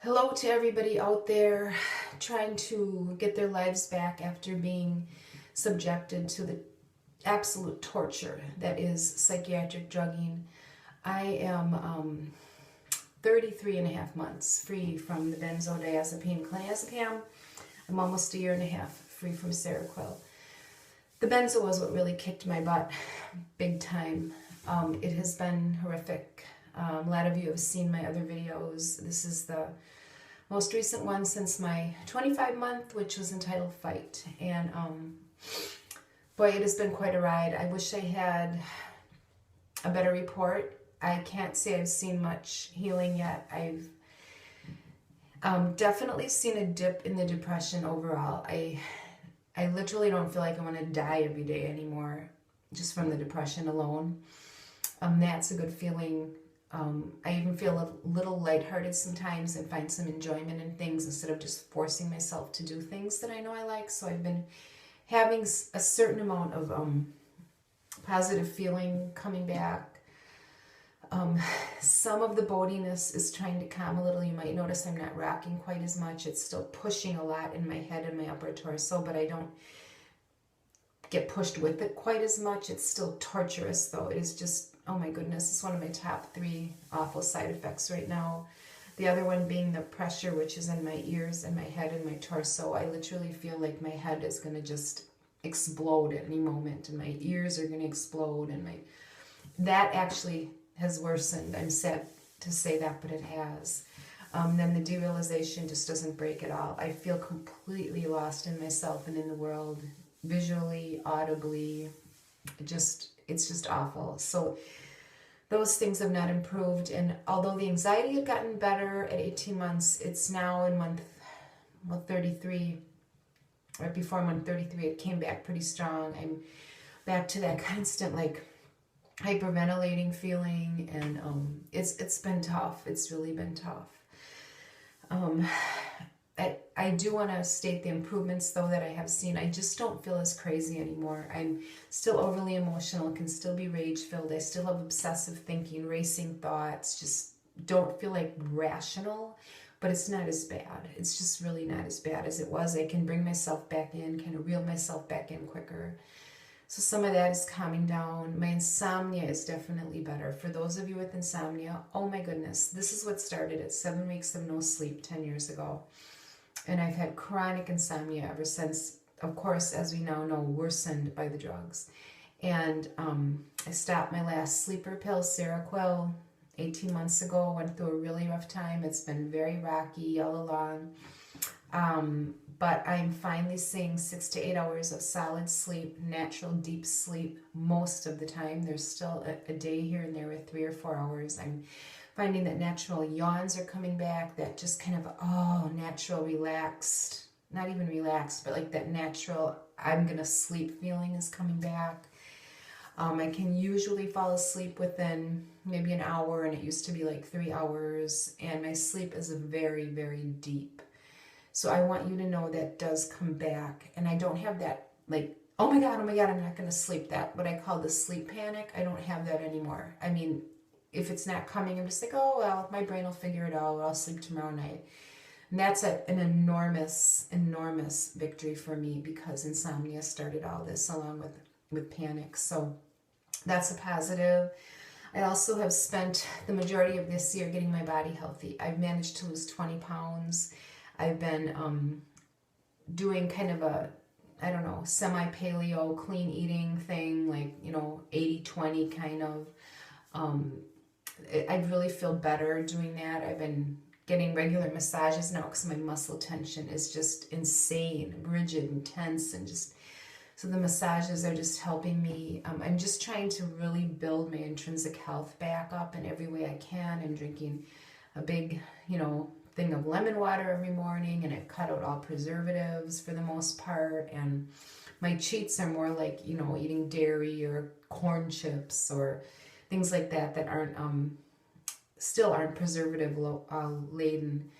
Hello to everybody out there trying to get their lives back after being subjected to the absolute torture that is psychiatric drugging. I am 33 and a half months free from the benzodiazepine clonazepam. I'm almost a year and a half free from Seroquel. The benzo was what really kicked my butt big time. It has been horrific. A lot of you have seen my other videos. This is the most recent one since my 25-month, which was entitled Fight. And boy, it has been quite a ride. I wish I had a better report. I can't say I've seen much healing yet. I've definitely seen a dip in the depression overall. I literally don't feel like I want to die every day anymore, just from the depression alone. That's a good feeling. I even feel a little lighthearted sometimes and find some enjoyment in things instead of just forcing myself to do things that I know I like. So I've been having a certain amount of positive feeling coming back. Some of the bodiness is trying to calm a little. You might notice I'm not rocking quite as much. It's still pushing a lot in my head and my upper torso, but I don't get pushed with it quite as much. It's still torturous though. It is just, oh my goodness, it's one of my top 3 awful side effects right now. The other one being the pressure, which is in my ears and my head and my torso. I literally feel like my head is going to just explode at any moment, and my ears are going to explode, and that actually has worsened. I'm sad to say that, but it has. Then the derealization just doesn't break at all. I feel completely lost in myself and in the world, visually, audibly. It's just awful. So those things have not improved, and although the anxiety had gotten better at 18 months, it's now in month 33, right before month 33, it came back pretty strong. I'm back to that constant hyperventilating feeling, and it's been tough. It's really been tough. I do want to state the improvements, though, that I have seen. I just don't feel as crazy anymore. I'm still overly emotional, can still be rage-filled. I still have obsessive thinking, racing thoughts, just don't feel like rational, but it's not as bad. It's just really not as bad as it was. I can bring myself back in, kind of reel myself back in quicker. So some of that is calming down. My insomnia is definitely better. For those of you with insomnia, oh my goodness, this is what started at 7 weeks of no sleep 10 years ago. And I've had chronic insomnia ever since, of course, as we now know, worsened by the drugs. And I stopped my last sleeper pill, Seroquel, 18 months ago. Went through a really rough time. It's been very rocky all along. But I'm finally seeing 6 to 8 hours of solid sleep, natural deep sleep most of the time. There's still a day here and there with 3 or 4 hours. I'm finding that natural yawns are coming back, that just kind of, natural relaxed, not even relaxed, but like that natural, I'm going to sleep feeling is coming back. I can usually fall asleep within maybe an hour, and it used to be like 3 hours, and my sleep is very, very deep. So I want you to know that does come back, and I don't have that oh my God, I'm not going to sleep, that what I call the sleep panic. I don't have that anymore. I mean, if it's not coming, I'm just like, oh, well, my brain will figure it out. I'll sleep tomorrow night. And that's an enormous, enormous victory for me, because insomnia started all this along with panic. So that's a positive. I also have spent the majority of this year getting my body healthy. I've managed to lose 20 pounds. I've been doing kind of a, I don't know, semi-paleo clean eating thing, 80-20 kind of. I really feel better doing that. I've been getting regular massages now because my muscle tension is just insane, rigid and tense, and so the massages are just helping me. I'm just trying to really build my intrinsic health back up in every way I can. I'm drinking a big, thing of lemon water every morning, and I've cut out all preservatives for the most part, and my cheats are more like, eating dairy or corn chips or things like that aren't still aren't preservative laden.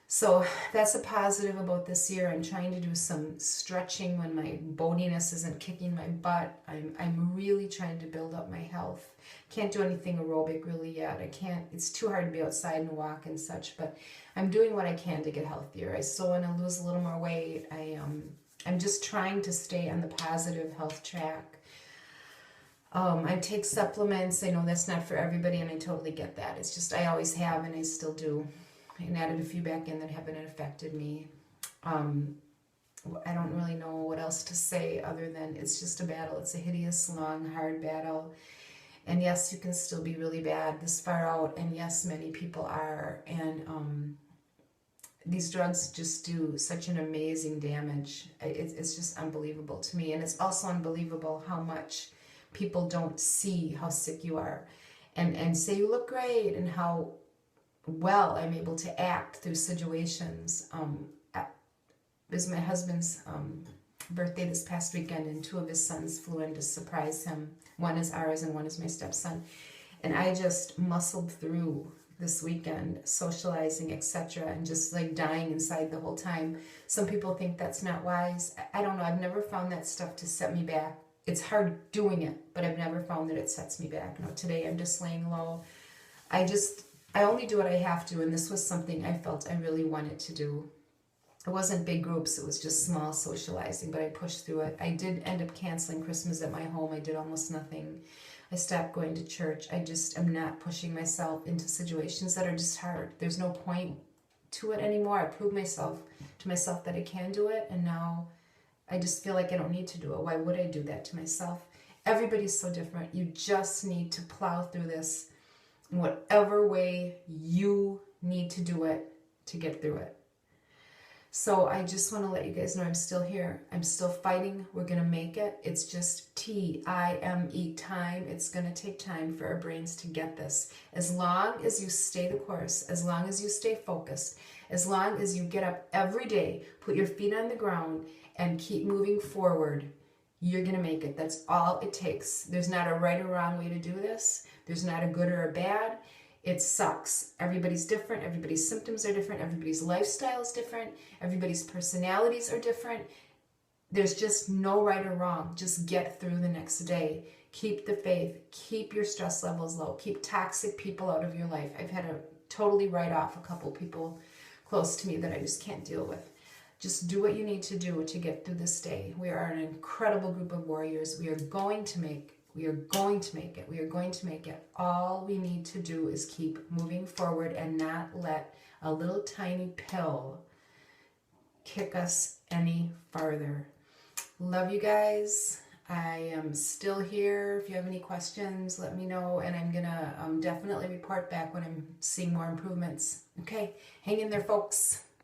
So that's a positive about this year. I'm trying to do some stretching when my boniness isn't kicking my butt. I'm really trying to build up my health. Can't do anything aerobic really yet. I can't, it's too hard to be outside and walk and such, but I'm doing what I can to get healthier. I still want to lose a little more weight. I'm just trying to stay on the positive health track. I take supplements. I know that's not for everybody, and I totally get that. It's just I always have, and I still do. And added a few back in that haven't affected me. I don't really know what else to say other than it's just a battle. It's a hideous, long, hard battle. And yes, you can still be really bad this far out. And yes, many people are. And these drugs just do such an amazing damage. It's just unbelievable to me. And it's also unbelievable how much people don't see how sick you are and say you look great and how well I'm able to act through situations. It was my husband's birthday this past weekend, and 2 of his sons flew in to surprise him. One is ours and one is my stepson. And I just muscled through this weekend, socializing, etc., and just like dying inside the whole time. Some people think that's not wise. I don't know. I've never found that stuff to set me back. It's hard doing it, but I've never found that it sets me back. No, today I'm just laying low. I only do what I have to, and this was something I felt I really wanted to do. It wasn't big groups, it was just small socializing, but I pushed through it. I did end up canceling Christmas at my home. I did almost nothing. I stopped going to church. I just am not pushing myself into situations that are just hard. There's no point to it anymore. I proved to myself that I can do it, and now I just feel like I don't need to do it. Why would I do that to myself? Everybody's so different. You just need to plow through this in whatever way you need to do it to get through it. So I just want to let you guys know I'm still here. I'm still fighting. We're going to make it. It's just time. It's going to take time for our brains to get this. As long as you stay the course, as long as you stay focused, as long as you get up every day, put your feet on the ground, and keep moving forward, you're going to make it. That's all it takes. There's not a right or wrong way to do this. There's not a good or a bad. It sucks. Everybody's different. Everybody's symptoms are different. Everybody's lifestyle is different. Everybody's personalities are different. There's just no right or wrong. Just get through the next day. Keep the faith. Keep your stress levels low. Keep toxic people out of your life. I've had to totally write off a couple people close to me that I just can't deal with. Just do what you need to do to get through this day. We are an incredible group of warriors. We are going to make it. We are going to make it. All we need to do is keep moving forward and not let a little tiny pill kick us any farther. Love you guys. I am still here. If you have any questions, let me know, and I'm gonna definitely report back when I'm seeing more improvements. Okay, hang in there, folks.